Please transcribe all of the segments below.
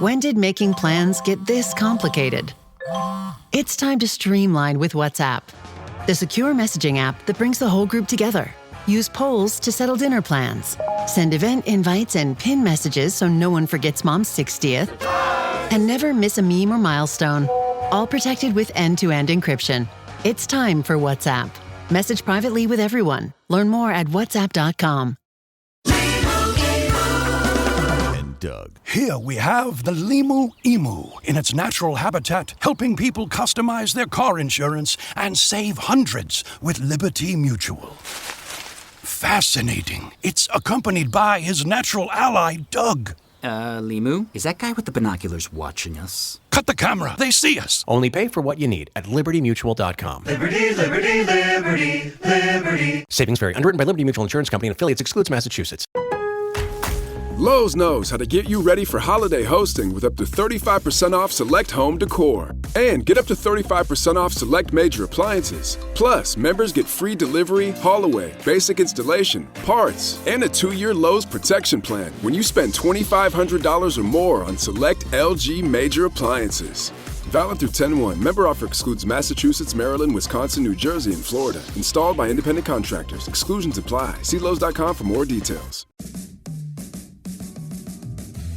When did making plans get this complicated? It's time to streamline with WhatsApp, the secure messaging app that brings the whole group together. Use polls to settle dinner plans. Send event invites and pin messages so no one forgets Mom's 60th. And never miss a meme or milestone. All protected with end-to-end encryption. It's time for WhatsApp. Message privately with everyone. Learn more at whatsapp.com. And Doug. Here we have the Limu Emu in its natural habitat, helping people customize their car insurance and save hundreds with Liberty Mutual. Fascinating. It's accompanied by his natural ally, Doug. Limu, is that guy with the binoculars watching us? Cut the camera. They see us. Only pay for what you need at libertymutual.com. Liberty, liberty, liberty, liberty. Savings vary. Underwritten by Liberty Mutual Insurance Company and affiliates. Excludes Massachusetts. Lowe's knows how to get you ready for holiday hosting with up to 35% off select home decor. And get up to 35% off select major appliances. Plus, members get free delivery, haul away, basic installation, parts, and a 2-year Lowe's protection plan when you spend $2,500 or more on select LG major appliances. Valid through 10/1. Member offer excludes Massachusetts, Maryland, Wisconsin, New Jersey, and Florida. Installed by independent contractors. Exclusions apply. See Lowe's.com for more details.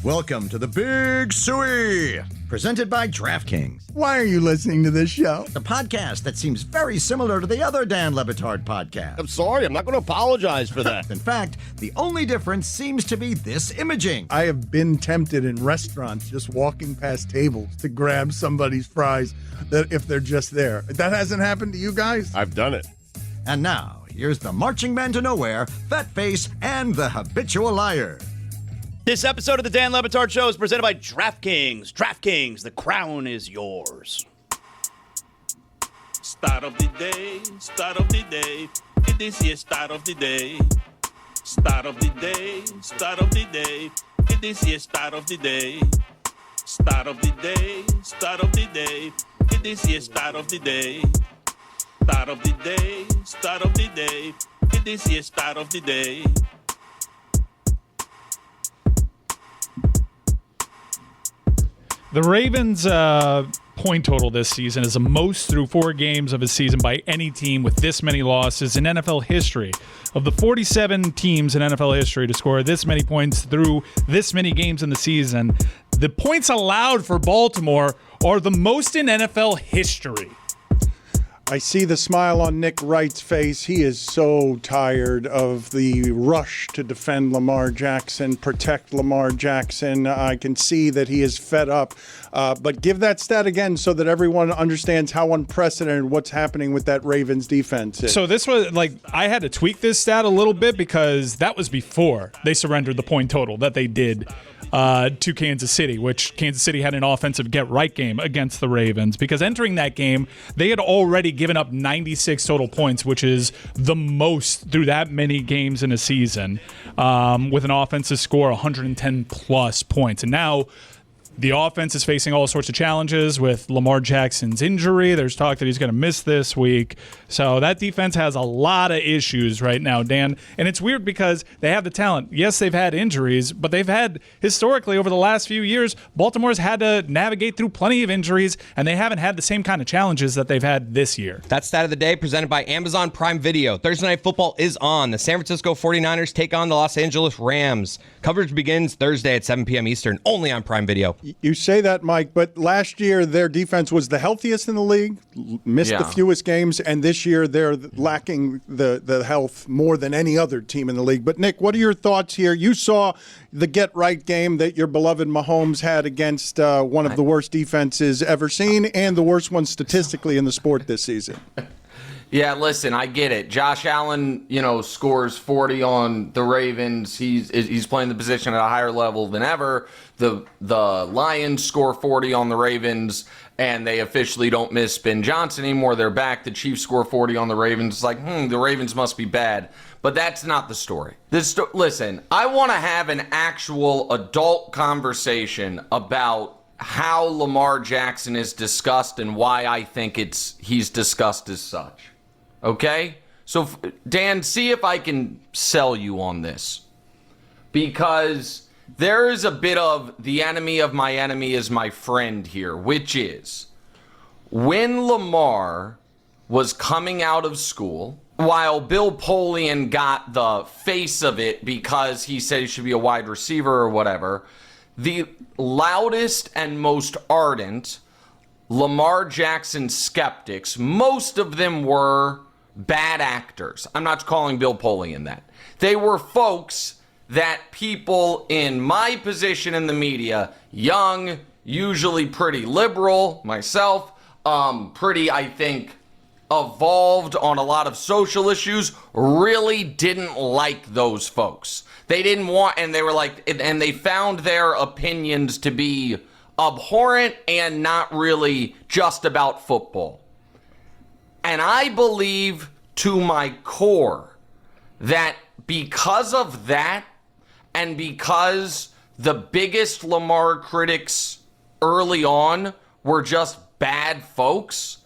Welcome to the Big Suey, presented by DraftKings. Why are you listening to this show? The podcast that seems very similar to the other Dan Le Batard podcast. I'm sorry, I'm not going to apologize for that. In fact, the only difference seems to be this imaging. I have been tempted in restaurants just walking past tables to grab somebody's fries that if they're just there. That hasn't happened to you guys? I've done it. And now, here's the marching man to nowhere, Fat Face, and the habitual liar. This episode of the Dan Le Batard Show is presented by DraftKings. DraftKings, the crown is yours. Start of the day, start of the day. This is start of the day. Start of the day, start of the day. This is start of the day. Start of the day, start of the day. This is start of the day. Start of the day, start of the day. This is start of the day. The Ravens' point total this season is the most through 4 games of a season by any team with this many losses in NFL history. Of the 47 teams in NFL history to score this many points through this many games in the season, the points allowed for Baltimore are the most in NFL history. I see the smile on Nick Wright's face. He is so tired of the rush to defend Lamar Jackson, protect Lamar Jackson. I can see that he is fed up. But give that stat again so that everyone understands how unprecedented what's happening with that Ravens defense is. So this was I had to tweak this stat a little bit because that was before they surrendered the point total that they did to Kansas City, which Kansas City had an offensive get-right game against the Ravens. Because entering that game, they had already given up 96 total points, which is the most through that many games in a season, with an offensive score 110-plus points. And now the offense is facing all sorts of challenges with Lamar Jackson's injury. There's talk that he's going to miss this week. So that defense has a lot of issues right now, Dan. And it's weird because they have the talent. Yes, they've had injuries, but they've had, historically, over the last few years, Baltimore's had to navigate through plenty of injuries, and they haven't had the same kind of challenges that they've had this year. That's Stat of the Day, presented by Amazon Prime Video. Thursday Night Football is on. The San Francisco 49ers take on the Los Angeles Rams. Coverage begins Thursday at 7 p.m. Eastern, only on Prime Video. You say that, Mike, but last year their defense was the healthiest in the league, missed the fewest games, and this year they're lacking the health more than any other team in the league. But, Nick, what are your thoughts here? You saw the get-right game that your beloved Mahomes had against one of the worst defenses ever seen and the worst one statistically in the sport this season. Yeah, listen, I get it. Josh Allen, scores 40 on the Ravens. He's playing the position at a higher level than ever. The Lions score 40 on the Ravens, and they officially don't miss Ben Johnson anymore. They're back. The Chiefs score 40 on the Ravens. It's like, the Ravens must be bad. But that's not the story. Listen, I want to have an actual adult conversation about how Lamar Jackson is discussed and why I think he's discussed as such. Okay? So, Dan, see if I can sell you on this. Because there is a bit of the enemy of my enemy is my friend here, which is when Lamar was coming out of school, while Bill Polian got the face of it because he said he should be a wide receiver or whatever, the loudest and most ardent Lamar Jackson skeptics, most of them were bad actors. I'm not calling Bill Polian that. They were folks that people in my position in the media, young, usually pretty liberal, myself, pretty, I think, evolved on a lot of social issues, really didn't like those folks. They didn't want, and they were like, and they found their opinions to be abhorrent and not really just about football. And I believe to my core that because of that, and because the biggest Lamar critics early on were just bad folks,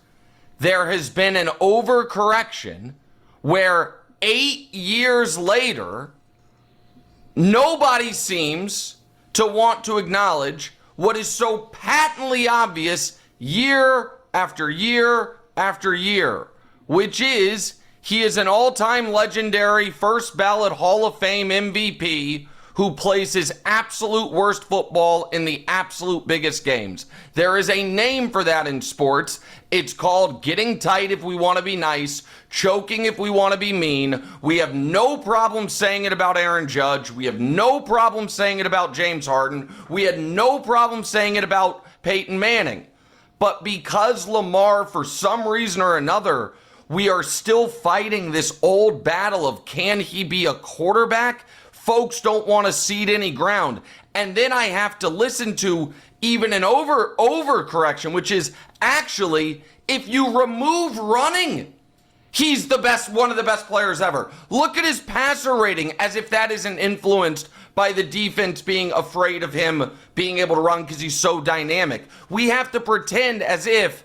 there has been an overcorrection where 8 years later, nobody seems to want to acknowledge what is so patently obvious year after year after year, which is he is an all-time legendary first ballot Hall of Fame MVP who plays his absolute worst football in the absolute biggest games. There is a name for that in sports. It's called getting tight if we want to be nice, choking if we want to be mean. We have no problem saying it about Aaron Judge. We have no problem saying it about James Harden. We had no problem saying it about Peyton Manning. But because Lamar, for some reason or another, we are still fighting this old battle of can he be a quarterback? Folks don't want to cede any ground. And then I have to listen to even an overcorrection, which is actually, if you remove running, he's the best, one of the best players ever. Look at his passer rating, as if that isn't influenced by the defense being afraid of him being able to run because he's so dynamic. We have to pretend as if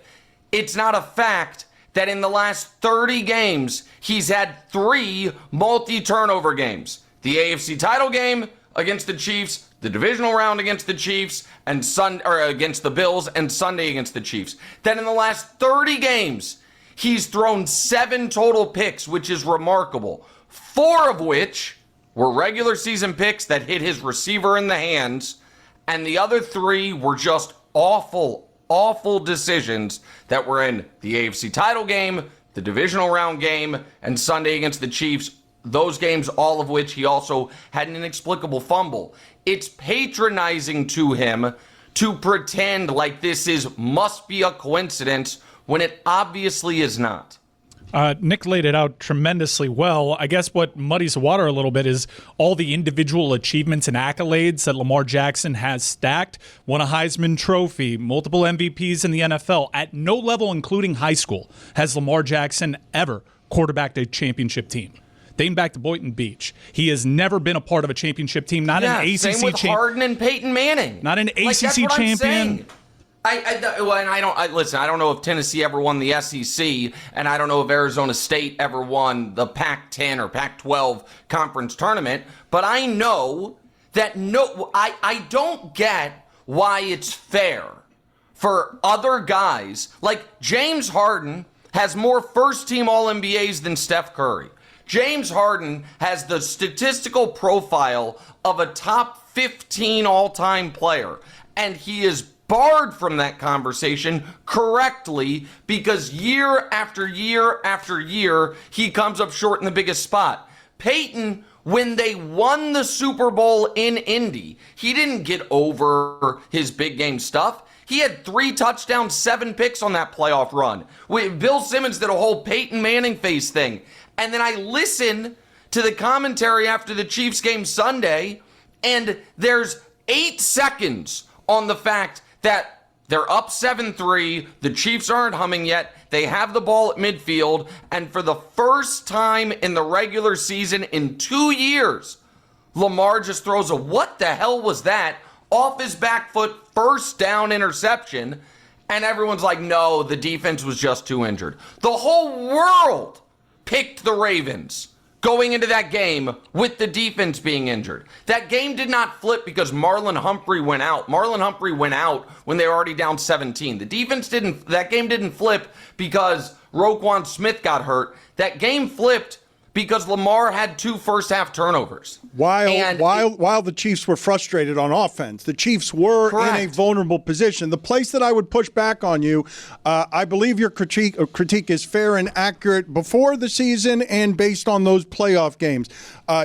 it's not a fact that in the last 30 games, he's had 3 multi-turnover games. The AFC title game against the Chiefs, the divisional round against the Chiefs, and against the Bills, and Sunday against the Chiefs. Then in the last 30 games, he's thrown 7 total picks, which is remarkable. 4 of which were regular season picks that hit his receiver in the hands, and the other 3 were just awful decisions that were in the AFC title game, the divisional round game, and Sunday against the Chiefs. Those games, all of which he also had an inexplicable fumble. It's patronizing to him to pretend like this must be a coincidence when it obviously is not. Nick laid it out tremendously well. I guess what muddies the water a little bit is all the individual achievements and accolades that Lamar Jackson has stacked. Won a Heisman Trophy, multiple MVPs in the NFL. At no level, including high school, has Lamar Jackson ever quarterbacked a championship team. Dating back to Boynton Beach, he has never been a part of a championship team. Not an ACC same with Harden and Peyton Manning. Not an ACC champion. I don't know if Tennessee ever won the SEC, and I don't know if Arizona State ever won the Pac-10 or Pac-12 conference tournament, but I know that I don't get why it's fair for other guys. Like James Harden has more first-team All-NBAs than Steph Curry. James Harden has the statistical profile of a top 15 all-time player, and he is barred from that conversation correctly because year after year after year, he comes up short in the biggest spot. Peyton, when they won the Super Bowl in Indy, he didn't get over his big game stuff. He had 3 touchdowns, 7 picks on that playoff run. Bill Simmons did a whole Peyton Manning face thing. And then I listen to the commentary after the Chiefs game Sunday, and there's 8 seconds on the fact that they're up 7-3, the Chiefs aren't humming yet, they have the ball at midfield, and for the first time in the regular season in 2 years, Lamar just throws a what the hell was that off his back foot first down interception, and everyone's like, no, the defense was just too injured. The whole world picked the Ravens going into that game with the defense being injured. That game did not flip because Marlon Humphrey went out. Marlon Humphrey went out when they were already down 17. That game didn't flip because Roquan Smith got hurt. That game flipped because Lamar had 2 first-half turnovers. While the Chiefs were frustrated on offense, the Chiefs were in a vulnerable position. The place that I would push back on you, I believe your critique is fair and accurate before the season and based on those playoff games.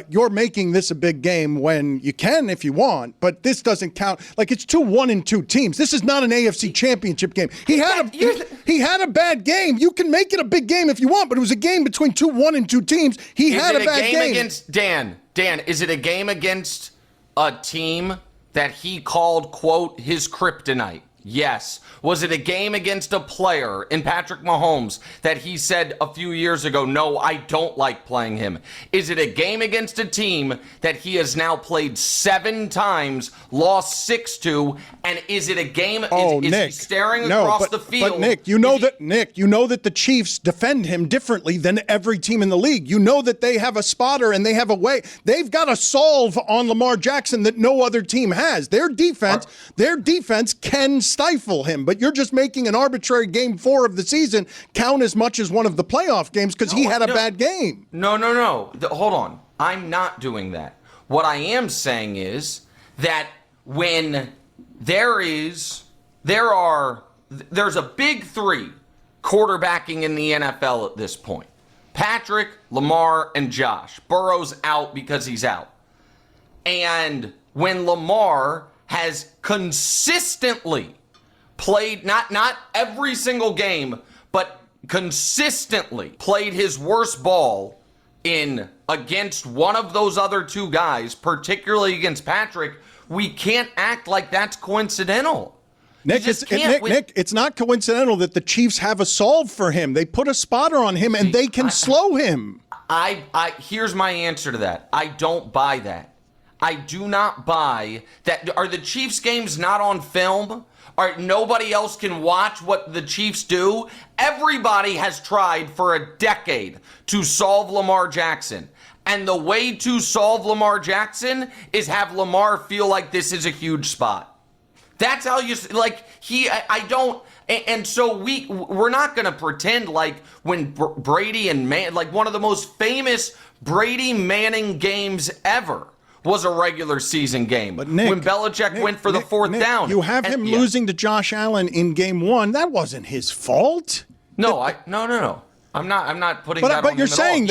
You're making this a big game when you can if you want, but this doesn't count. Like, it's 2 1-2 teams. This is not an AFC championship game. He had a bad game. You can make it a big game if you want, but it was a game between 2 1-2 teams. He had a bad game against Dan, is it a game against a team that he called, quote, his kryptonite? Yes. Was it a game against a player in Patrick Mahomes that he said a few years ago, no, I don't like playing him? Is it a game against a team that he has now played 7 times, lost 6 to, and is it a game? Is he staring across the field? But Nick, you know that the Chiefs defend him differently than every team in the league. You know that they have a spotter and they have a way. They've got a solve on Lamar Jackson that no other team has. Their defense can stifle him, but you're just making an arbitrary game 4 of the season count as much as one of the playoff games because he had a bad game. No. Hold on. I'm not doing that. What I am saying is that when there's a big 3 quarterbacking in the NFL at this point. Patrick, Lamar, and Josh. Burrow's out because he's out. And when Lamar has consistently played, not every single game, but consistently played his worst ball against one of those other 2 guys, particularly against Patrick, we can't act like that's coincidental. Nick, it's not coincidental that the Chiefs have a solve for him. They put a spotter on him and they can slow him. Here's my answer to that. I don't buy that. I do not buy that. Are the Chiefs games not on film? Nobody else can watch what the Chiefs do? Everybody has tried for a decade to solve Lamar Jackson. And the way to solve Lamar Jackson is have Lamar feel like this is a huge spot. That's how and so we're not going to pretend like when Brady and one of the most famous Brady Manning games ever was a regular season game. But Nick, when Belichick went for the 4th down. You have him losing to Josh Allen in game 1. That wasn't his fault. No. I'm not putting that on him at all. But you're saying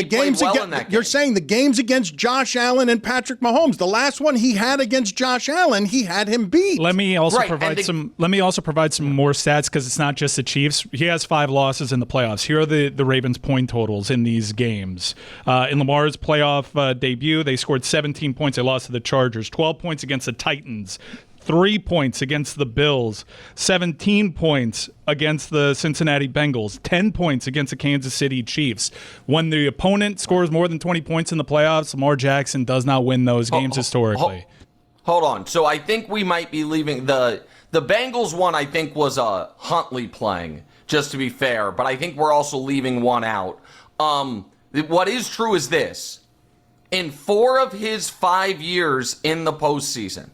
the games against Josh Allen and Patrick Mahomes, the last one he had against Josh Allen, he had him beat. Let me also provide some more stats because it's not just the Chiefs. He has 5 losses in the playoffs. Here are the Ravens' point totals in these games. In Lamar's playoff debut, they scored 17 points. They lost to the Chargers. 12 points against the Titans. 3 points against the Bills, 17 points against the Cincinnati Bengals, 10 points against the Kansas City Chiefs. When the opponent scores more than 20 points in the playoffs, Lamar Jackson does not win those games historically. Hold on. So I think we might be leaving the Bengals one. I think was Huntley playing, just to be fair, but I think we're also leaving one out. What is true is this: in 4 of his 5 years in the postseason,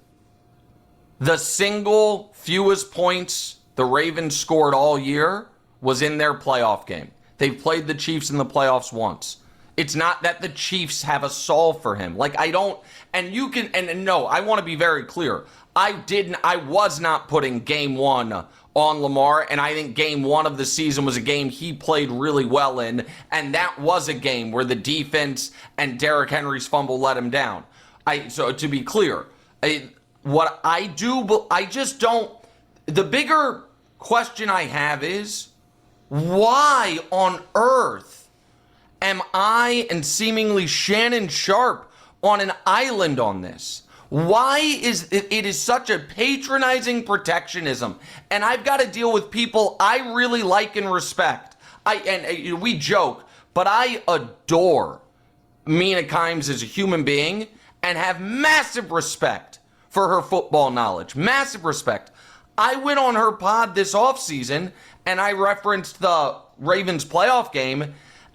the single fewest points the Ravens scored all year was in their playoff game. They've played the Chiefs in the playoffs once. It's not that the Chiefs have a solve for him. I want to be very clear. I was not putting game 1 on Lamar, and I think game 1 of the season was a game he played really well in, and that was a game where the defense and Derrick Henry's fumble let him down. So to be clear, the bigger question I have is, why on earth am I and seemingly Shannon Sharp on an island on this? Why is it is such a patronizing protectionism? And I've got to deal with people I really like and respect. We joke, but I adore Mina Kimes as a human being and have massive respect for her football knowledge. Massive respect. I went on her pod this offseason and I referenced the Ravens playoff game,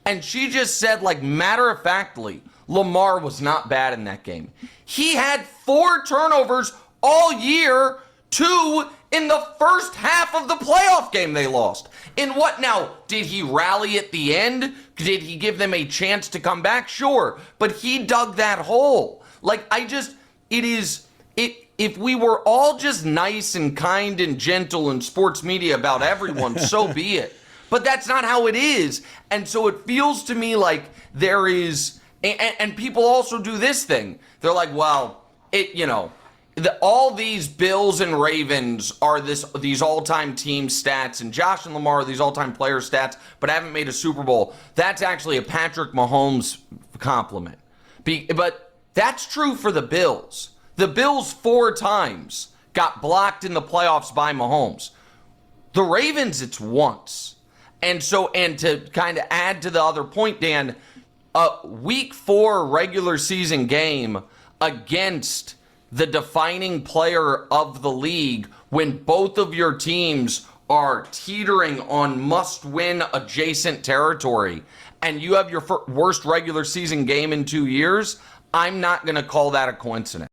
And she just said, like, matter-of-factly, Lamar was not bad in that game. He had 4 turnovers all year, 2 in the first half of the playoff game they lost. In what now? Did he rally at the end? Did he give them a chance to come back? Sure. But he dug that hole. Like, if we were all just nice and kind and gentle in sports media about everyone, so be it. But that's not how it is. And so it feels to me like there is, and people also do this thing. They're like, well, all these Bills and Ravens are these all-time team stats, and Josh and Lamar are these all-time player stats, but haven't made a Super Bowl. That's actually a Patrick Mahomes compliment. But that's true for the Bills. The Bills 4 times got blocked in the playoffs by Mahomes. The Ravens, it's once. And to kind of add to the other point, Dan, a Week 4 regular season game against the defining player of the league when both of your teams are teetering on must-win adjacent territory and you have your worst regular season game in 2 years, I'm not going to call that a coincidence.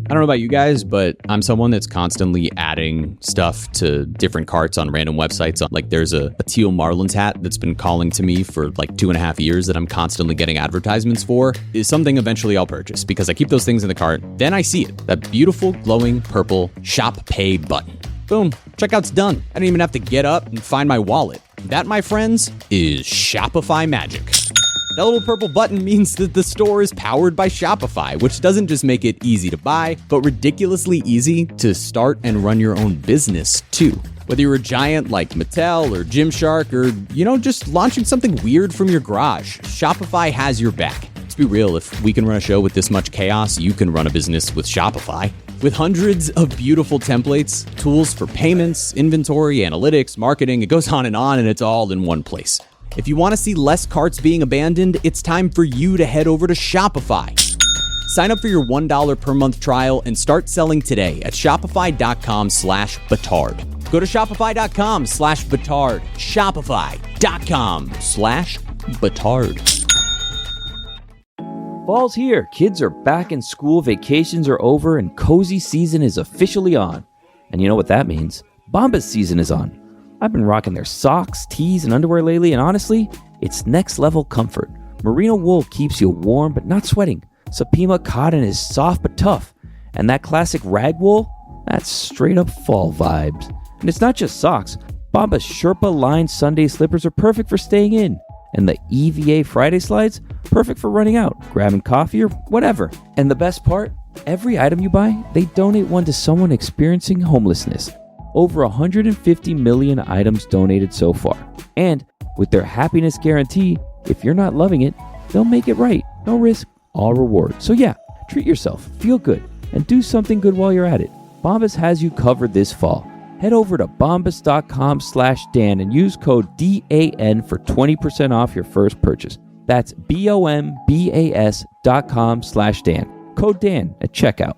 I don't know about you guys, but I'm someone that's constantly adding stuff to different carts on random websites. Like there's a teal Marlins hat that's been calling to me for like 2.5 years that I'm constantly getting advertisements for. Is something eventually I'll purchase because I keep those things in the cart. Then I see it, that beautiful glowing purple shop pay button. Boom, checkout's done. I don't even have to get up and find my wallet. That, my friends, is Shopify magic. That little purple button means that the store is powered by Shopify, which doesn't just make it easy to buy, but ridiculously easy to start and run your own business, too. Whether you're a giant like Mattel or Gymshark or, just launching something weird from your garage, Shopify has your back. Let's be real, if we can run a show with this much chaos, you can run a business with Shopify. With hundreds of beautiful templates, tools for payments, inventory, analytics, marketing, it goes on, and it's all in one place. If you want to see less carts being abandoned, it's time for you to head over to Shopify. Sign up for your $1 per month trial and start selling today at shopify.com/Batard. Go to shopify.com/Batard. Shopify.com/Batard. Fall's here. Kids are back in school, vacations are over, and cozy season is officially on. And you know what that means? Bombas season is on. I've been rocking their socks, tees, and underwear lately, and honestly, it's next level comfort. Merino wool keeps you warm but not sweating. Supima cotton is soft but tough. And that classic rag wool, that's straight up fall vibes. And it's not just socks. Bombas Sherpa lined Sunday slippers are perfect for staying in. And the EVA Friday slides, perfect for running out, grabbing coffee, or whatever. And the best part, every item you buy, they donate one to someone experiencing homelessness. Over 150 million items donated so far. And with their happiness guarantee, if you're not loving it, they'll make it right. No risk, all reward. So yeah, treat yourself, feel good, and do something good while you're at it. Bombas has you covered this fall. Head over to bombas.com/Dan and use code DAN for 20% off your first purchase. That's BOMBAS.com/Dan. Code Dan at checkout.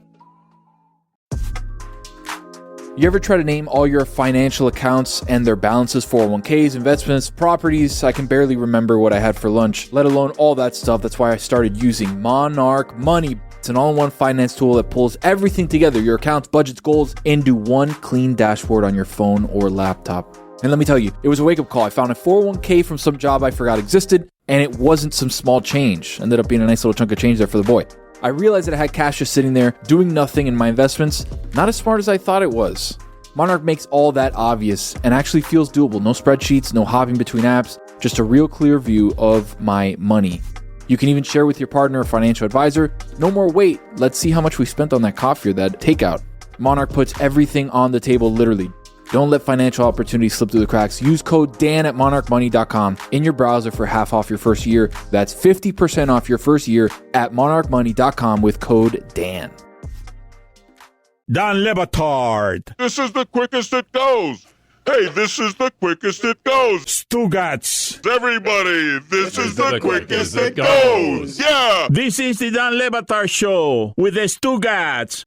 You ever try to name all your financial accounts and their balances, 401ks, investments, properties? I can barely remember what I had for lunch, let alone all that stuff. That's why I started using Monarch Money. It's an all-in-one finance tool that pulls everything together, your accounts, budgets, goals, into one clean dashboard on your phone or laptop. And let me tell you, it was a wake-up call. I found a 401k from some job I forgot existed, and it wasn't some small change. Ended up being a nice little chunk of change there for the boy. I realized that I had cash just sitting there, doing nothing in my investments. Not as smart as I thought it was. Monarch makes all that obvious and actually feels doable. No spreadsheets, no hopping between apps, just a real clear view of my money. You can even share with your partner or financial advisor. No more wait. Let's see how much we spent on that coffee or that takeout. Monarch puts everything on the table, literally. Don't let financial opportunities slip through the cracks. Use code Dan at monarchmoney.com in your browser for half off your first year. That's 50% off your first year at monarchmoney.com with code Dan. Dan Le Batard. This is the quickest it goes. Hey, this is the quickest it goes. Stugotz. Everybody, this is the quickest it goes. Yeah. This is the Dan Le Batard Show with the Stugotz.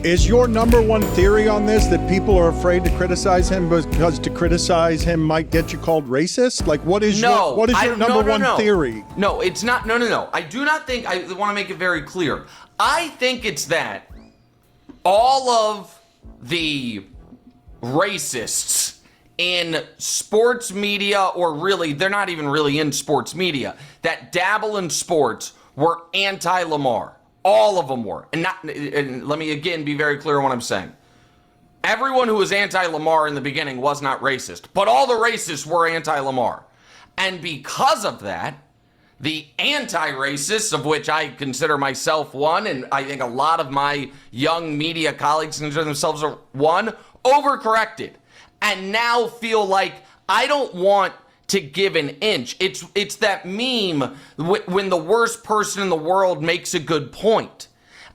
Is your number one theory on this that people are afraid to criticize him because to criticize him might get you called racist? Like, what is your number one theory? No, it's not. No. I do not think. I want to make it very clear. I think it's that all of the racists in sports media, or really, they're not even really in sports media, that dabble in sports were anti-Lamar. All of them were. And let me again be very clear on what I'm saying. Everyone who was anti-Lamar in the beginning was not racist, but all the racists were anti-Lamar. And because of that, the anti-racists, of which I consider myself one, and I think a lot of my young media colleagues consider themselves one, overcorrected. And now feel like I don't want to give an inch. It's that meme when the worst person in the world makes a good point.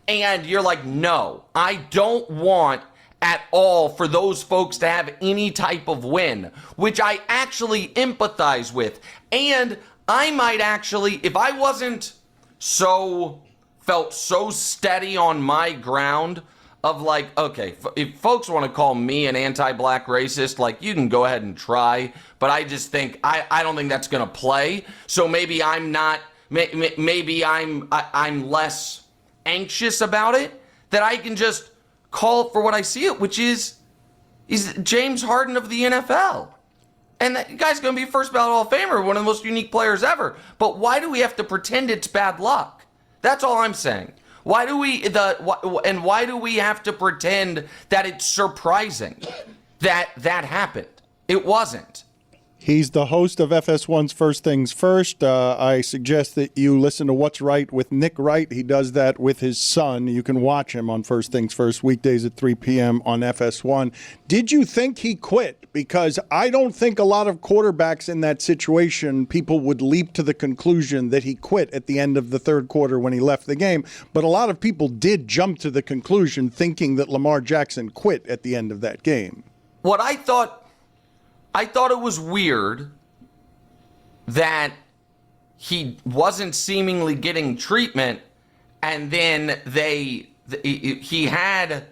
And you're like, no, I don't want at all for those folks to have any type of win, which I actually empathize with. And I might actually, if I wasn't felt so steady on my ground of like, okay, if folks want to call me an anti-black racist, like, you can go ahead and try, but I just think, I don't think that's going to play. So maybe I'm not, maybe I'm less anxious about it, that I can just call for what I see it, which is James Harden of the NFL. And that guy's going to be first ballot Hall of Famer, one of the most unique players ever. But why do we have to pretend it's bad luck? That's all I'm saying. Why do we have to pretend that it's surprising that happened? It wasn't. He's the host of FS1's First Things First. I suggest that you listen to What's Right with Nick Wright. He does that with his son. You can watch him on First Things First, weekdays at 3 p.m. on FS1. Did you think he quit? Because I don't think a lot of quarterbacks in that situation, people would leap to the conclusion that he quit at the end of the third quarter when he left the game. But a lot of people did jump to the conclusion thinking that Lamar Jackson quit at the end of that game. What I thought it was weird that he wasn't seemingly getting treatment, and then he had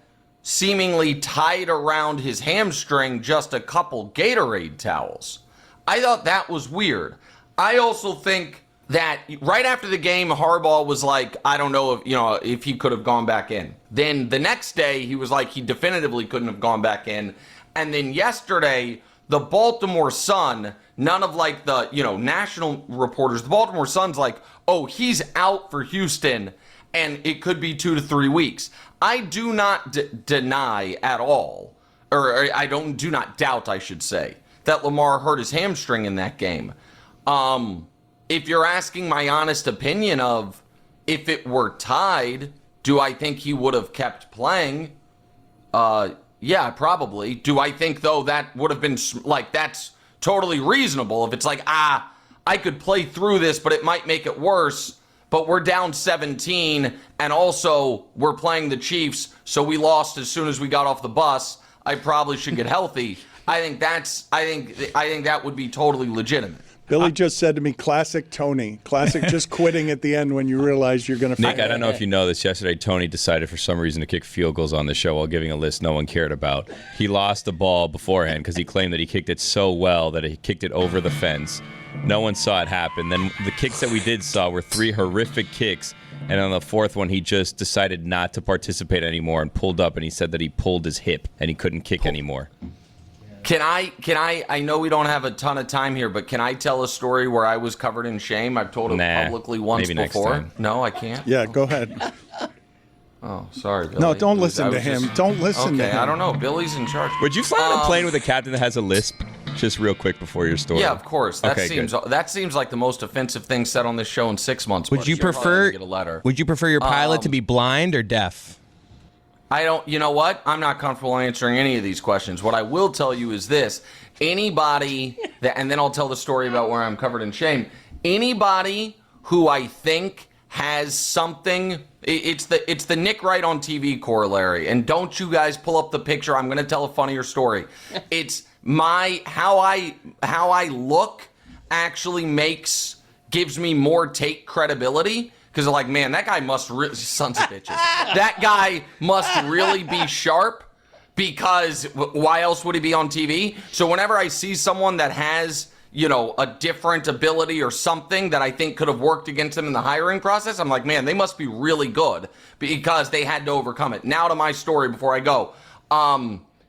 seemingly tied around his hamstring just a couple Gatorade towels. I thought that was weird. I also think that right after the game, Harbaugh was like, I don't know if he could have gone back in. Then the next day, he was like, he definitively couldn't have gone back in. And then yesterday, the Baltimore Sun, none of like the, national reporters, the Baltimore Sun's like, oh, he's out for Houston and it could be 2 to 3 weeks. I do not deny at all, or I do not doubt, I should say, that Lamar hurt his hamstring in that game. If you're asking my honest opinion of if it were tied, do I think he would have kept playing? Yeah, probably. Do I think, though, that would have been, like, that's totally reasonable? If it's like, I could play through this, but it might make it worse, but we're down 17, and also we're playing the Chiefs, so we lost as soon as we got off the bus. I probably should get healthy. I think that would be totally legitimate. Billy just said to me, classic Tony. Classic just quitting at the end when you realize you're going to Nick, I don't know if you know this. Yesterday, Tony decided for some reason to kick field goals on the show while giving a list no one cared about. He lost the ball beforehand because he claimed that he kicked it so well that he kicked it over the fence. No one saw it happen. Then the kicks that we did saw were 3 horrific kicks. And on the 4th one, he just decided not to participate anymore and pulled up, and he said that he pulled his hip and he couldn't kick anymore. Can I know we don't have a ton of time here, but can I tell a story where I was covered in shame? I've told it publicly once before. No, I can't? Yeah, go ahead. Oh, sorry, Billy. No, don't listen to him. Don't listen to him. Okay, I don't know. Billy's in charge. Would you fly on a plane with a captain that has a lisp? Just real quick before your story. Yeah, of course. That seems like the most offensive thing said on this show in 6 months. Would you prefer your pilot to be blind or deaf? I don't, you know what? I'm not comfortable answering any of these questions. What I will tell you is this. Anybody that, and then I'll tell the story about where I'm covered in shame. Anybody who I think has something, it's the Nick Wright on TV corollary. And don't you guys pull up the picture. I'm going to tell a funnier story. It's how I look actually gives me more take credibility. because they're like, man, that guy must sons of bitches. That guy must really be sharp, because why else would he be on TV? So whenever I see someone that has, a different ability or something that I think could have worked against them in the hiring process, I'm like, man, they must be really good because they had to overcome it. Now to my story before I go.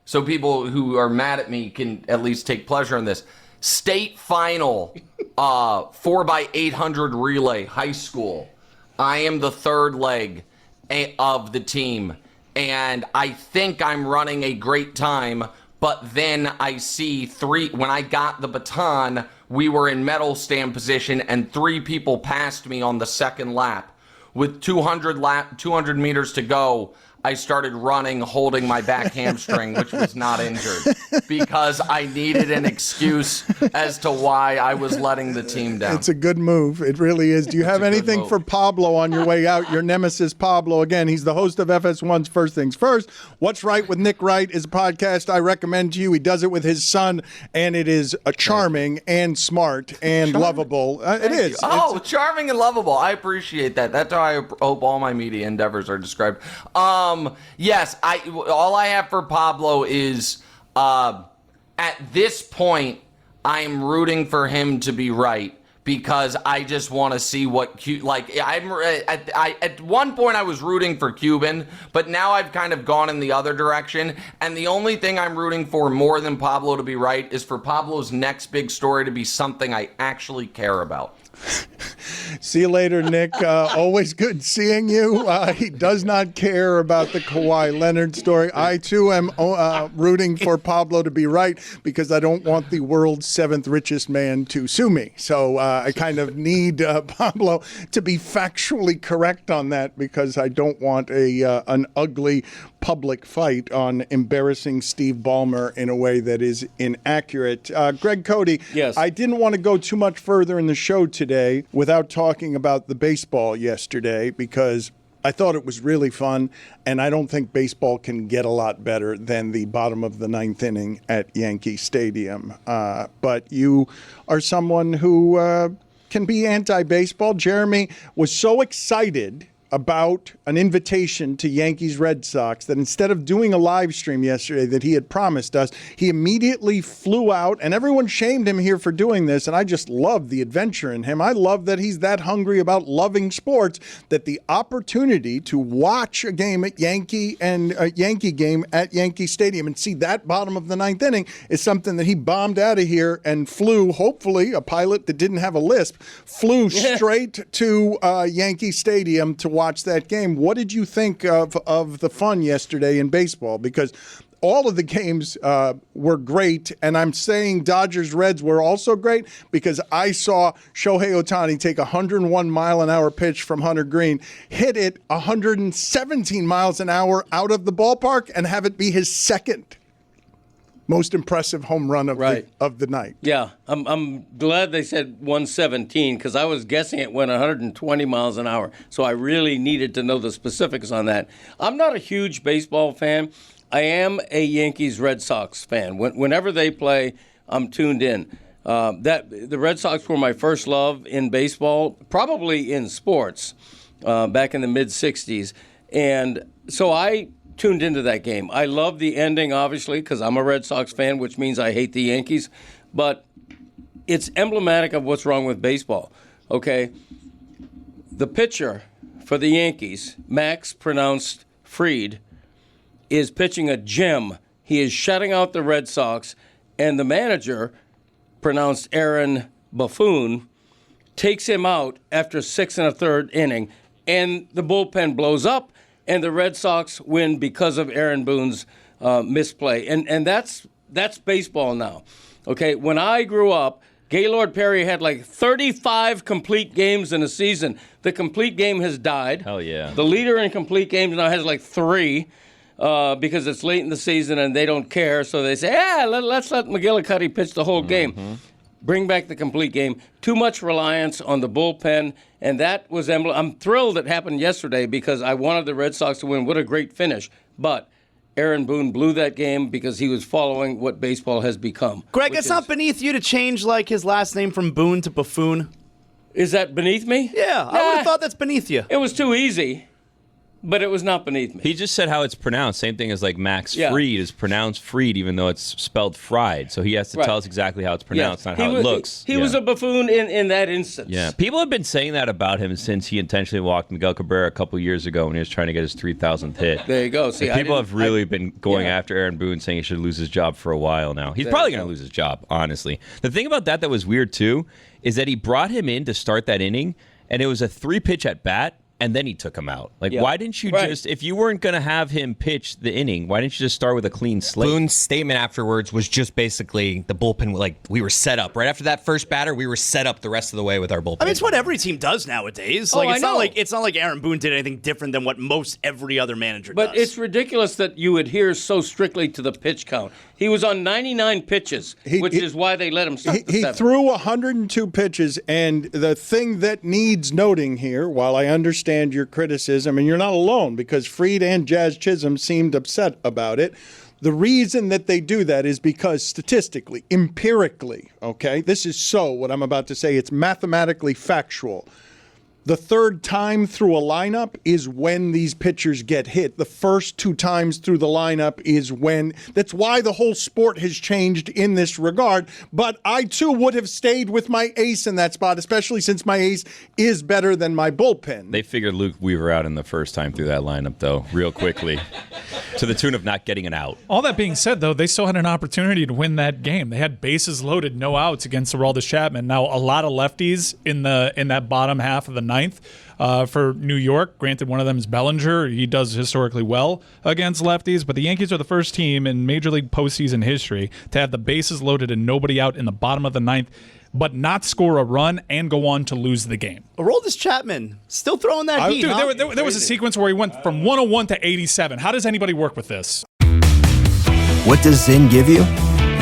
So people who are mad at me can at least take pleasure in this. State final, 4x800 relay, high school. I am the third leg of the team, and I think I'm running a great time, but then I see when I got the baton, we were in medal stand position, and 3 people passed me on the second lap. With 200 meters to go, I started running holding my back hamstring, which was not injured, because I needed an excuse as to why I was letting the team down. It's a good move. It really is. Do you have anything for Pablo on your way out? Your nemesis, Pablo. Again, he's the host of FS1's First Things First. What's Right with Nick Wright is a podcast I recommend to you. He does it with his son, and it is charming and smart and lovable. It is. Oh, charming and lovable. I appreciate that. That's how I hope all my media endeavors are described. Yes, all I have for Pablo is at this point, I'm rooting for him to be right, because I just want to see what at one point I was rooting for Cuban, but now I've kind of gone in the other direction, and the only thing I'm rooting for more than Pablo to be right is for Pablo's next big story to be something I actually care about. See you later, Nick. Always good seeing you. He does not care about the Kawhi Leonard story. I, too, am rooting for Pablo to be right, because I don't want the world's 7th richest man to sue me. So I kind of need Pablo to be factually correct on that, because I don't want an ugly public fight on embarrassing Steve Ballmer in a way that is inaccurate. Greg Cody, yes. I didn't want to go too much further in the show today without talking about the baseball yesterday, because I thought it was really fun, and I don't think baseball can get a lot better than the bottom of the 9th inning at Yankee Stadium. But you are someone who can be anti-baseball. Jeremy was so excited about an invitation to Yankees Red Sox that instead of doing a live stream yesterday that he had promised us, he immediately flew out, and everyone shamed him here for doing this, and I just love the adventure in him. I love that he's that hungry about loving sports that the opportunity to watch a game at Yankee game at Yankee Stadium and see that bottom of the 9th inning is something that he bombed out of here and flew, hopefully a pilot that didn't have a lisp, flew straight to Yankee Stadium to watch that game. What did you think of the fun yesterday in baseball? Because all of the games were great, and I'm saying Dodgers-Reds were also great because I saw Shohei Ohtani take a 101-mile-an-hour pitch from Hunter Green, hit it 117 miles an hour out of the ballpark, and have it be his second most impressive home run of the night. Yeah, I'm glad they said 117 because I was guessing it went 120 miles an hour. So I really needed to know the specifics on that. I'm not a huge baseball fan. I am a Yankees Red Sox fan. Whenever they play, I'm tuned in. The Red Sox were my first love in baseball, probably in sports, back in the mid-'60s. And so I tuned into that game. I love the ending, obviously, because I'm a Red Sox fan, which means I hate the Yankees. But it's emblematic of what's wrong with baseball, okay? The pitcher for the Yankees, Max, pronounced Fried, is pitching a gem. He is shutting out the Red Sox, and the manager, pronounced Aaron Buffoon, takes him out after 6 1/3 inning, and the bullpen blows up, and the Red Sox win because of Aaron Boone's misplay. And that's baseball now. Okay, when I grew up, Gaylord Perry had like 35 complete games in a season. The complete game has died. Hell yeah. The leader in complete games now has like 3 because it's late in the season and they don't care. So they say, let's let McGillicuddy pitch the whole game. Bring back the complete game. Too much reliance on the bullpen, and that was I'm thrilled it happened yesterday because I wanted the Red Sox to win. What a great finish. But Aaron Boone blew that game because he was following what baseball has become. Greg, it's not beneath you to change like his last name from Boone to Buffoon. Is that beneath me? Yeah, I would have thought that's beneath you. It was too easy, but it was not beneath me. He just said how it's pronounced. Same thing as like Max Yeah. Fried is pronounced Fried, even though it's spelled fried. So he has to tell us exactly how it's pronounced, not how it looks. He was a buffoon in that instance. Yeah, people have been saying that about him since he intentionally walked Miguel Cabrera a couple years ago when he was trying to get his 3,000th hit. There you go. See, Like, people have really been going after Aaron Boone, saying he should lose his job for a while now. He's probably going to lose his job, honestly. The thing about that was weird, too, is that he brought him in to start that inning, and it was a 3-pitch at bat, and then he took him out. Like, why didn't you just, if you weren't going to have him pitch the inning, why didn't you just start with a clean slate? Boone's statement afterwards was just basically the bullpen, like, we were set up. Right after that first batter, we were set up the rest of the way with our bullpen. I mean, it's what every team does nowadays. Oh, Like, I know. it's not like Aaron Boone did anything different than what most every other manager does. But it's ridiculous that you adhere so strictly to the pitch count. He was on 99 pitches, which is why they let him start He threw 102 pitches, and the thing that needs noting here, while I understand your criticism, and you're not alone because Fried and Jazz Chisholm seemed upset about it, the reason that they do that is because statistically, empirically, okay, this is what I'm about to say, it's mathematically factual. The third time through a lineup is when these pitchers get hit. The first 2 times through the lineup is when. That's why the whole sport has changed in this regard. But I, too, would have stayed with my ace in that spot, especially since my ace is better than my bullpen. They figured Luke Weaver out in the first time through that lineup, though, real quickly, to the tune of not getting an out. All that being said, though, they still had an opportunity to win that game. They had bases loaded, no outs against Aroldis Chapman. Now, a lot of lefties in that bottom half of the ninth for New York. Granted, one of them is Bellinger. He does historically well against lefties, but the Yankees are the first team in Major League postseason history to have the bases loaded and nobody out in the bottom of the ninth, but not score a run and go on to lose the game. Aroldis Chapman still throwing that heat. Dude, there was a sequence where he went from 101 to 87. How does anybody work with this? What does Zyn give you?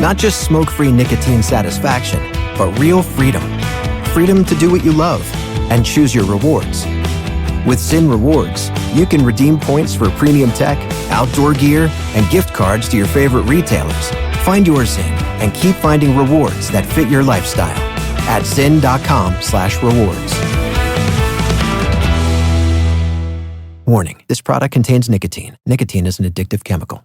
Not just smoke-free nicotine satisfaction, but real freedom. Freedom to do what you love and choose your rewards. With Zyn Rewards, you can redeem points for premium tech, outdoor gear, and gift cards to your favorite retailers. Find your Zyn and keep finding rewards that fit your lifestyle at zyn.com/rewards. Warning, this product contains nicotine. Nicotine is an addictive chemical.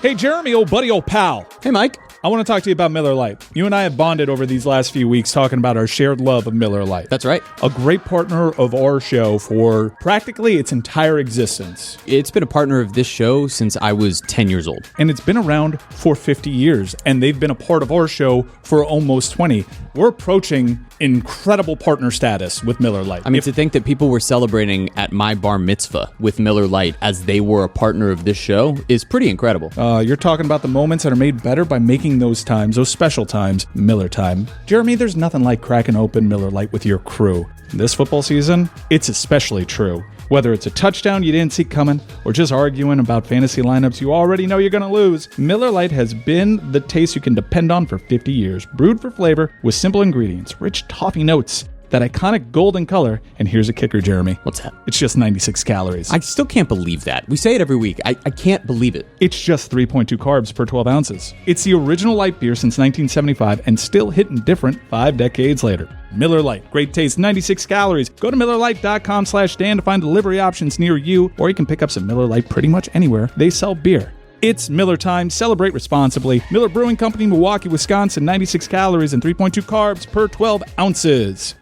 Hey, Jeremy, old buddy, old pal. Hey, Mike. I want to talk to you about Miller Lite. You and I have bonded over these last few weeks talking about our shared love of Miller Lite. That's right. A great partner of our show for practically its entire existence. It's been a partner of this show since I was 10 years old. And it's been around for 50 years, and they've been a part of our show for almost 20. We're approaching incredible partner status with Miller Lite. I mean, to think that people were celebrating at my bar mitzvah with Miller Lite as they were a partner of this show is pretty incredible. You're talking about the moments that are made better by making those times, those special times, Miller time. Jeremy, there's nothing like cracking open Miller Lite with your crew. This football season, it's especially true. Whether it's a touchdown you didn't see coming or just arguing about fantasy lineups you already know you're going to lose, Miller Lite has been the taste you can depend on for 50 years. Brewed for flavor with simple ingredients, rich toffee notes, that iconic golden color, and here's a kicker, Jeremy. What's that? It's just 96 calories. I still can't believe that. We say it every week. I can't believe it. It's just 3.2 carbs per 12 ounces. It's the original light beer since 1975 and still hitting different 5 decades later. Miller Lite. Great taste, 96 calories. Go to MillerLite.com/Dan to find delivery options near you, or you can pick up some Miller Lite pretty much anywhere they sell beer. It's Miller time. Celebrate responsibly. Miller Brewing Company, Milwaukee, Wisconsin. 96 calories and 3.2 carbs per 12 ounces.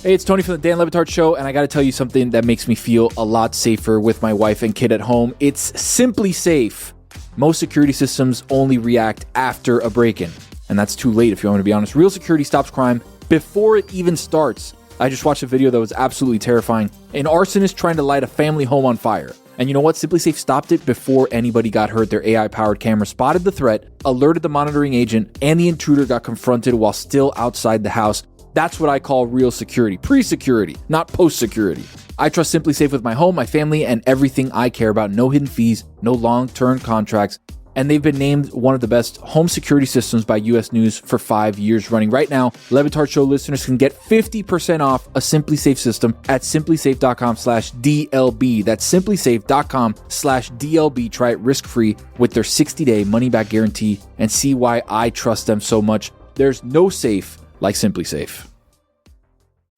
Hey, it's Tony from the Dan Le Batard Show, and I got to tell you something that makes me feel a lot safer with my wife and kid at home. It's Simply Safe. Most security systems only react after a break-in, and that's too late if you want me to be honest. Real security stops crime before it even starts. I just watched a video that was absolutely terrifying. An arsonist trying to light a family home on fire. And you know what? Simply Safe stopped it before anybody got hurt. Their AI-powered camera spotted the threat, alerted the monitoring agent, and the intruder got confronted while still outside the house. That's what I call real security. Pre-security, not post-security. I trust Simply Safe with my home, my family, and everything I care about. No hidden fees, no long-term contracts. And they've been named one of the best home security systems by US News for 5 years running. Right now, Le Batard Show listeners can get 50% off a Simply Safe system at simplysafe.com/DLB. That's simplysafe.com/DLB. Try it risk-free with their 60-day money-back guarantee and see why I trust them so much. There's no safe like Simply Safe.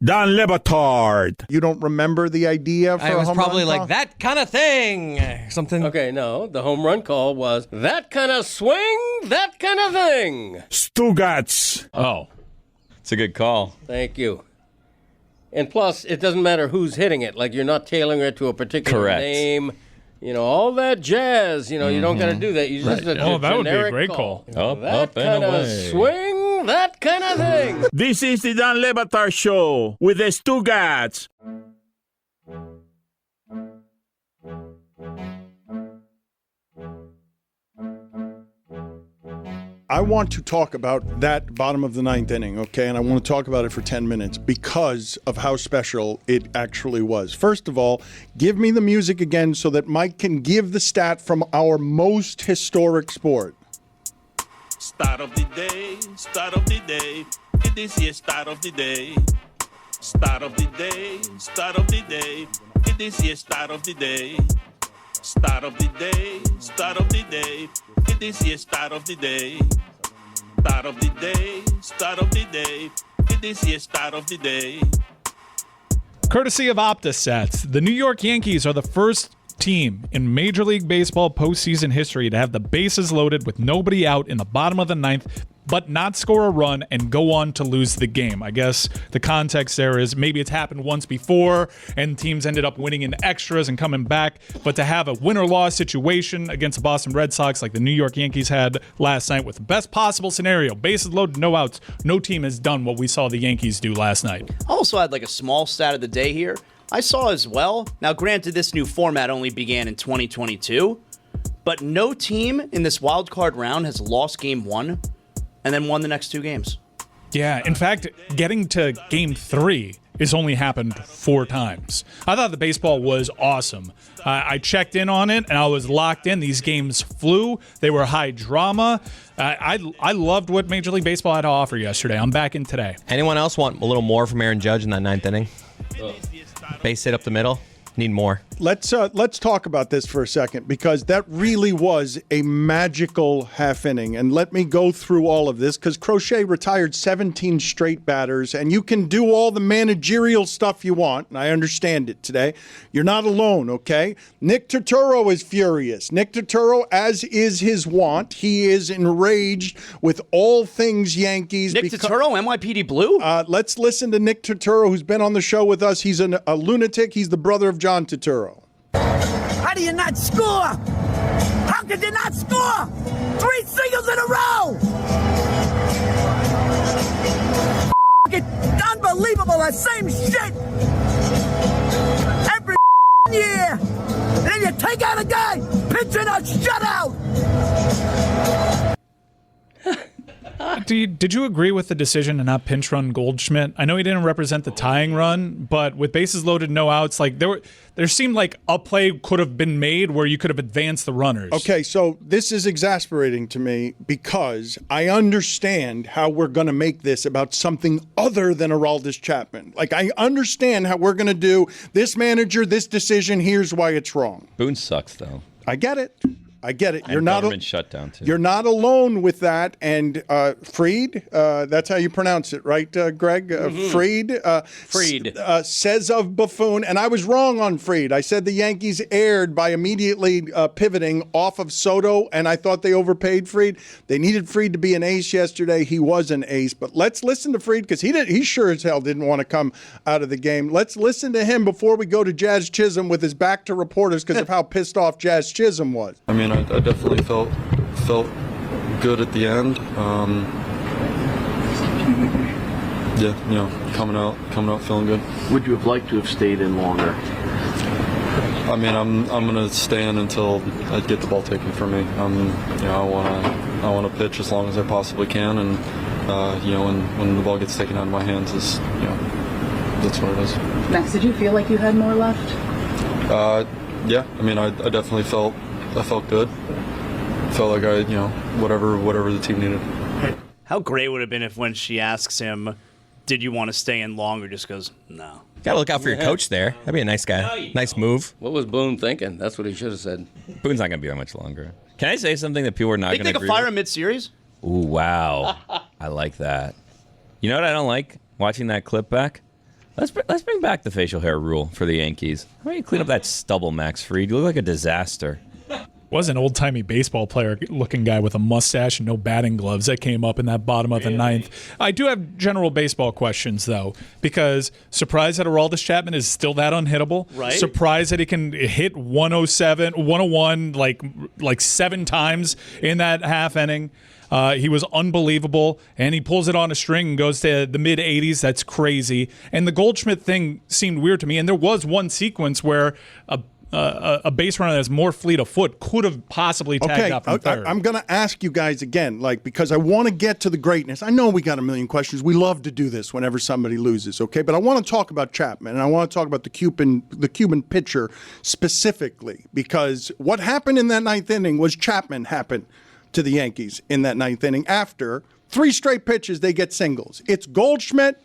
Dan Le Batard. You don't remember the idea for I a was home probably run like, call? that kind of thing. Something. Okay, no. The home run call was that kind of swing, that kind of thing. Stugotz. Oh, it's a good call. Thank you. And plus, it doesn't matter who's hitting it. Like, you're not tailoring it to a particular Correct. name. You know, all that jazz. You know, you don't got to do that. You just Right. Oh, that would be a great call. That kind of swing, that kind of thing. This is the Dan Le Batard Show with the Stugotz. I want to talk about that bottom of the ninth inning, okay? And I want to talk about it for 10 minutes because of how special it actually was. First of all, give me the music again so that Mike can give the stat from our most historic sport. Start of the day, start of the day. It is here, start of the day. Start of the day, start of the day. It is here, start of the day. Start of the day, start of the day. It is here, start of the day. Start of the day, start of the day. It is here, start of the day. Courtesy of OptaStats, the New York Yankees are the first team in Major League Baseball postseason history to have the bases loaded with nobody out in the bottom of the ninth, but not score a run and go on to lose the game. I guess the context there is maybe it's happened once before and teams ended up winning in extras and coming back, but to have a win or loss situation against the Boston Red Sox like the New York Yankees had last night with the best possible scenario, bases loaded, no outs, no team has done what we saw the Yankees do last night. I also had like a small stat of the day here. I saw as well. Now, granted, this new format only began in 2022, but no team in this wild card round has lost game one and then won the next two games. Yeah, in fact, getting to game 3 has only happened 4 times. I thought the baseball was awesome. I checked in on it, and I was locked in. These games flew. They were high drama. I loved what Major League Baseball had to offer yesterday. I'm back in today. Anyone else want a little more from Aaron Judge in that ninth inning? Base hit up the middle. Need more. Let's talk about this for a second because that really was a magical half inning. And let me go through all of this because Crochet retired 17 straight batters, and you can do all the managerial stuff you want, and I understand it today. You're not alone, okay? Nick Turturro is furious. Nick Turturro, as is his wont, he is enraged with all things Yankees. Nick Turturro, NYPD Blue? Let's listen to Nick Turturro, who's been on the show with us. He's a lunatic. He's the brother of John Turturro. How do you not score? How could you not score? 3 singles in a row! F***ing unbelievable, the same shit! Every year! And then you take out a guy, pitching a shutout! Did you agree with the decision to not pinch run Goldschmidt? I know he didn't represent the tying run, but with bases loaded, no outs, like there seemed like a play could have been made where you could have advanced the runners. Okay, so this is exasperating to me because I understand how we're going to make this about something other than Aroldis Chapman. Like, I understand how we're going to do this manager, this decision, here's why it's wrong. Boone sucks, though. I get it. You're and not government shutdown too. You're not alone with that. And Fried, that's how you pronounce it, right, Greg? Fried. Fried says of Buffoon, and I was wrong on Fried. I said the Yankees erred by immediately pivoting off of Soto, and I thought they overpaid Fried. They needed Fried to be an ace yesterday. He was an ace, but let's listen to Fried because he sure as hell didn't want to come out of the game. Let's listen to him before we go to Jazz Chisholm with his back to reporters because of how pissed off Jazz Chisholm was. I mean, I definitely felt good at the end. Coming out feeling good. Would you have liked to have stayed in longer? I mean, I'm gonna stay in until I get the ball taken from me. I wanna pitch as long as I possibly can, and when the ball gets taken out of my hands, that's what it is. Max, did you feel like you had more left? Yeah. I mean, I definitely felt good. Felt like whatever the team needed. How great would it have been if when she asks him, did you want to stay in longer, just goes, no. Gotta look out for your coach there. That'd be a nice guy. Nice move. What was Boone thinking? That's what he should have said. Boone's not going to be that much longer. Can I say something that people are not going to agree with? Think they could fire him mid-series? Ooh, wow. I like that. You know what I don't like watching that clip back? Let's bring back the facial hair rule for the Yankees. How about you clean up that stubble, Max Fried? You look like a disaster. Was an old-timey baseball player-looking guy with a mustache and no batting gloves that came up in that bottom of the ninth. I do have general baseball questions, though, because surprised that Aroldis Chapman is still that unhittable. Right. Surprised that he can hit 101 like 7 times in that half inning. He was unbelievable, and he pulls it on a string and goes to the mid-80s. That's crazy. And the Goldschmidt thing seemed weird to me, and there was one sequence where a base runner that's more fleet of foot could have possibly tagged up from third. I'm going to ask you guys again, because I want to get to the greatness. I know we got a million questions. We love to do this whenever somebody loses, okay? But I want to talk about Chapman, and I want to talk about the Cuban pitcher specifically, because what happened in that ninth inning was Chapman happened to the Yankees in that ninth inning. After 3 straight pitches, they get singles. It's Goldschmidt,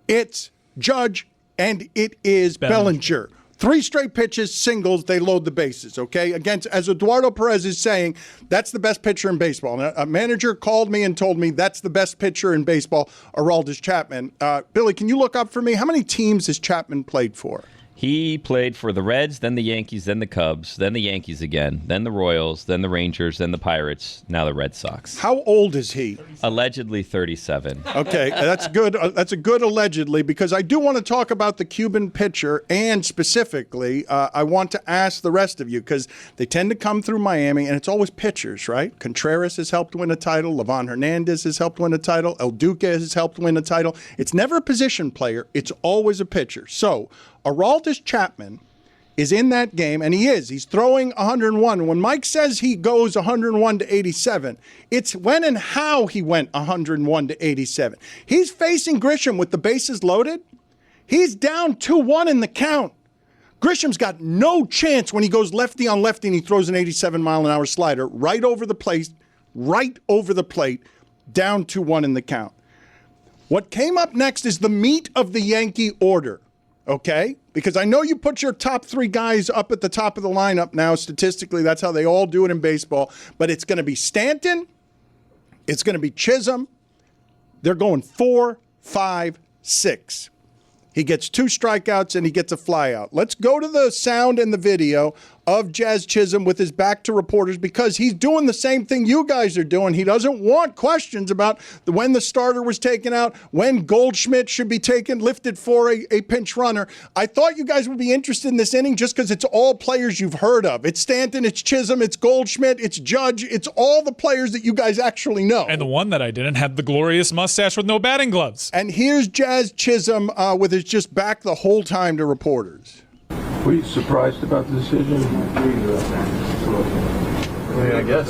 it's Judge, and it is Bellinger. 3 straight pitches, singles, they load the bases, okay? Against, as Eduardo Perez is saying, that's the best pitcher in baseball. And a manager called me and told me that's the best pitcher in baseball, Aroldis Chapman. Billy, can you look up for me? How many teams has Chapman played for? He played for the Reds, then the Yankees, then the Cubs, then the Yankees again, then the Royals, then the Rangers, then the Pirates, now the Red Sox. How old is he? Allegedly 37. Okay, that's good. That's a good allegedly, because I do want to talk about the Cuban pitcher, and specifically, I want to ask the rest of you, because they tend to come through Miami, and it's always pitchers, right? Contreras has helped win a title. Livan Hernandez has helped win a title. El Duque has helped win a title. It's never a position player. It's always a pitcher. So Aroldis Chapman is in that game, and he's throwing 101. When Mike says he goes 101 to 87, it's when and how he went 101 to 87. He's facing Grisham with the bases loaded. He's down 2-1 in the count. Grisham's got no chance when he goes lefty on lefty and he throws an 87-mile-an-hour slider right over the plate, down 2-1 in the count. What came up next is the meat of the Yankee order. Okay? Because I know you put your top 3 guys up at the top of the lineup now. Statistically, that's how they all do it in baseball. But it's going to be Stanton. It's going to be Chisholm. They're going 4, 5, 6. He gets 2 strikeouts and he gets a flyout. Let's go to the sound and the video of Jazz Chisholm with his back to reporters, because he's doing the same thing you guys are doing. He doesn't want questions about when the starter was taken out, when Goldschmidt should be lifted for a pinch runner. I thought you guys would be interested in this inning just because it's all players you've heard of. It's Stanton, it's Chisholm, it's Goldschmidt, it's Judge. It's all the players that you guys actually know. And the one that I didn't had the glorious mustache with no batting gloves. And here's Jazz Chisholm with his just back the whole time to reporters. Were you surprised about the decision? I guess.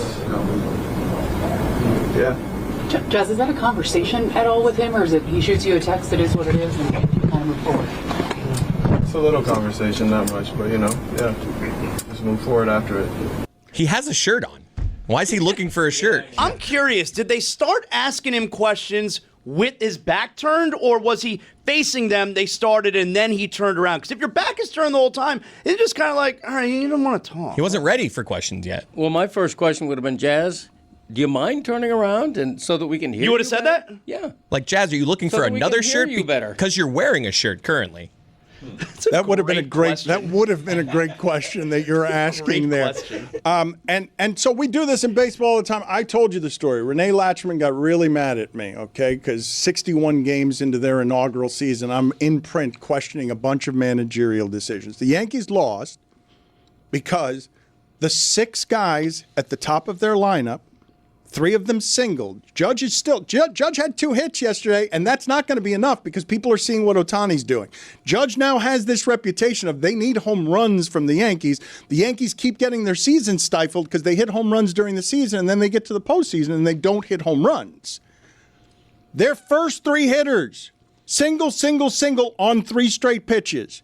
Yeah. Jazz, is that a conversation at all with him, or is it he shoots you a text, it is what it is, and you kind of move forward? It's a little conversation, not much, but just move forward after it. He has a shirt on. Why is he looking for a shirt? I'm curious, did they start asking him questions with his back turned, or was he facing them, they started, and then he turned around? Because if your back is turned the whole time, it's just kind of like, all right, you don't want to talk. He wasn't ready for questions yet. Well, my first question would have been, Jazz, do you mind turning around and so that we can hear you? You would have said that? Yeah. Like, Jazz, are you looking for another shirt? Because you're wearing a shirt currently. That would have been a great question that you're asking there. And so we do this in baseball all the time. I told you the story. Renee Latchman got really mad at me, okay, because 61 games into their inaugural season, I'm in print questioning a bunch of managerial decisions. The Yankees lost because the 6 guys at the top of their lineup, 3 of them singled. Judge had 2 hits yesterday, and that's not going to be enough because people are seeing what Ohtani's doing. Judge now has this reputation of they need home runs from the Yankees. The Yankees keep getting their season stifled because they hit home runs during the season, and then they get to the postseason and they don't hit home runs. Their first 3 hitters, single, single, single on 3 straight pitches.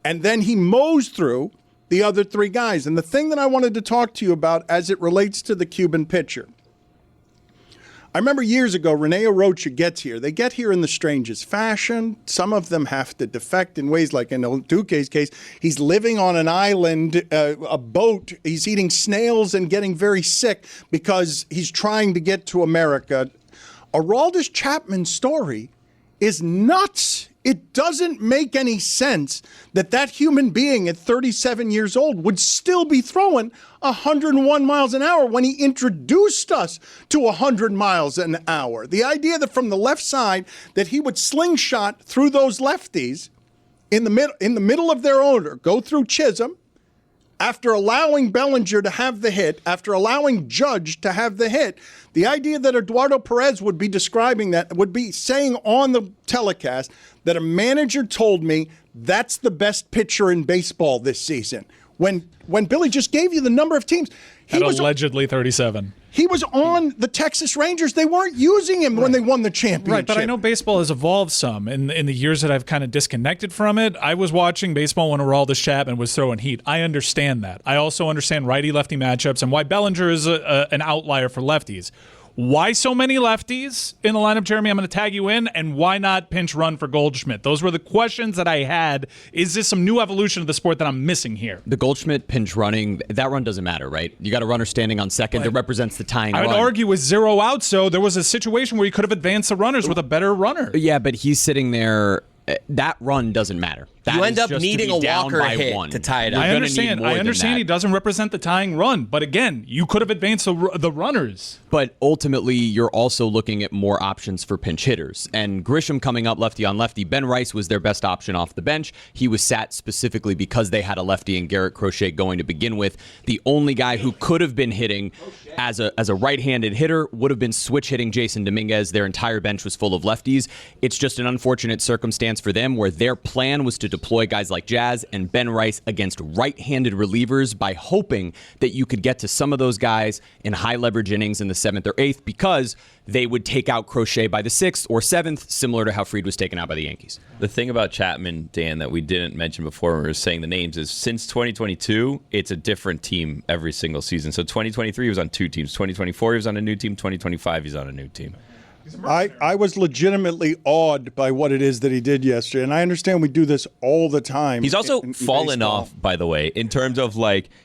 And then he mows through the other 3 guys. And the thing that I wanted to talk to you about as it relates to the Cuban pitcher, I remember years ago, Rene Arocha gets here. They get here in the strangest fashion. Some of them have to defect in ways like in El Duque's case. He's living on an island, a boat. He's eating snails and getting very sick because he's trying to get to America. Aroldis Chapman's story is nuts. It doesn't make any sense that human being at 37 years old would still be throwing 101 miles an hour when he introduced us to 100 miles an hour. The idea that from the left side that he would slingshot through those lefties in the middle of their order, go through Chisholm, after allowing Bellinger to have the hit, after allowing Judge to have the hit, the idea that Eduardo Perez would be describing that, would be saying on the telecast that a manager told me that's the best pitcher in baseball this season. When Billy just gave you the number of teams. He was allegedly 37. He was on the Texas Rangers. They weren't using him when they won the championship. Right, but I know baseball has evolved some in the years that I've kind of disconnected from it. I was watching baseball when Aroldis Chapman was throwing heat. I understand that. I also understand righty-lefty matchups and why Bellinger is an outlier for lefties. Why so many lefties in the lineup, Jeremy? I'm going to tag you in. And why not pinch run for Goldschmidt? Those were the questions that I had. Is this some new evolution of the sport that I'm missing here? The Goldschmidt pinch running, that run doesn't matter, right? You got a runner standing on second that represents the tying run. I would argue with 0 outs, so there was a situation where you could have advanced the runners with a better runner. Yeah, but he's sitting there. That run doesn't matter. You end up needing a Walker hit to tie it up. I understand he doesn't represent the tying run, but again, you could have advanced the runners. But ultimately, you're also looking at more options for pinch hitters. And Grisham coming up lefty on lefty. Ben Rice was their best option off the bench. He was sat specifically because they had a lefty and Garrett Crochet going to begin with. The only guy who could have been hitting as a right-handed hitter would have been switch hitting Jason Dominguez. Their entire bench was full of lefties. It's just an unfortunate circumstance for them where their plan was to deploy guys like Jazz and Ben Rice against right-handed relievers by hoping that you could get to some of those guys in high leverage innings in the 7th or 8th because they would take out Crochet by the 6th or 7th, similar to how Fried was taken out by the Yankees. The thing about Chapman, Dan, that we didn't mention before when we were saying the names is since 2022, it's a different team every single season. So 2023 he was on 2 teams. 2024 he was on a new team. 2025 he's on a new team. I was legitimately awed by what it is that he did yesterday, and I understand we do this all the time. He's also fallen off, by the way, in terms of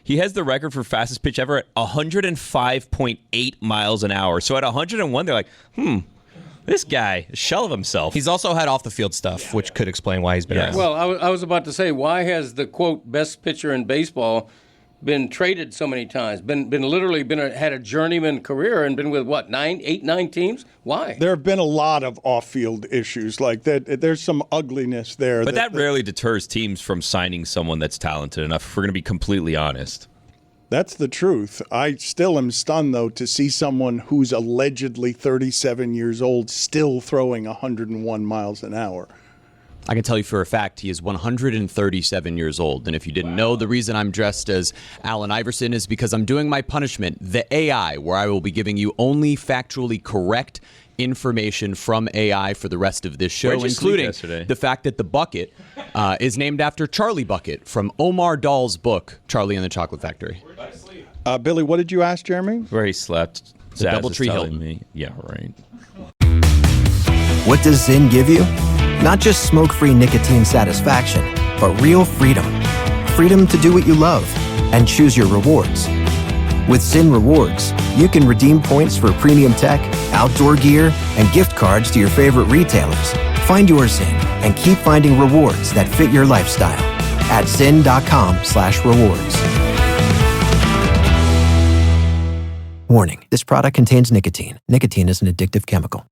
he has the record for fastest pitch ever at 105.8 miles an hour. So at 101, they're like, this guy, a shell of himself. He's also had off the field stuff, which could explain why he's been around. Well, I was about to say, why has the quote best pitcher in baseball been traded so many times, had a journeyman career and been with 8, 9 teams? Why? There have been a lot of off-field issues like that. There's some ugliness there. But that rarely deters teams from signing someone that's talented enough, if we're going to be completely honest. That's the truth. I still am stunned, though, to see someone who's allegedly 37 years old still throwing 101 miles an hour. I can tell you for a fact he is 137 years old. And if you didn't know, the reason I'm dressed as Allen Iverson is because I'm doing my punishment, the AI, where I will be giving you only factually correct information from AI for the rest of this show, including the fact that the bucket is named after Charlie Bucket from Omar Dahl's book, Charlie and the Chocolate Factory. Billy, what did you ask Jeremy? Where he slept. The Doubletree Hill. Yeah, right. What does Zyn give you? Not just smoke-free nicotine satisfaction, but real freedom. Freedom to do what you love and choose your rewards. With Zyn Rewards, you can redeem points for premium tech, outdoor gear, and gift cards to your favorite retailers. Find your Zyn and keep finding rewards that fit your lifestyle at zyn.com/rewards. Warning, this product contains nicotine. Nicotine is an addictive chemical.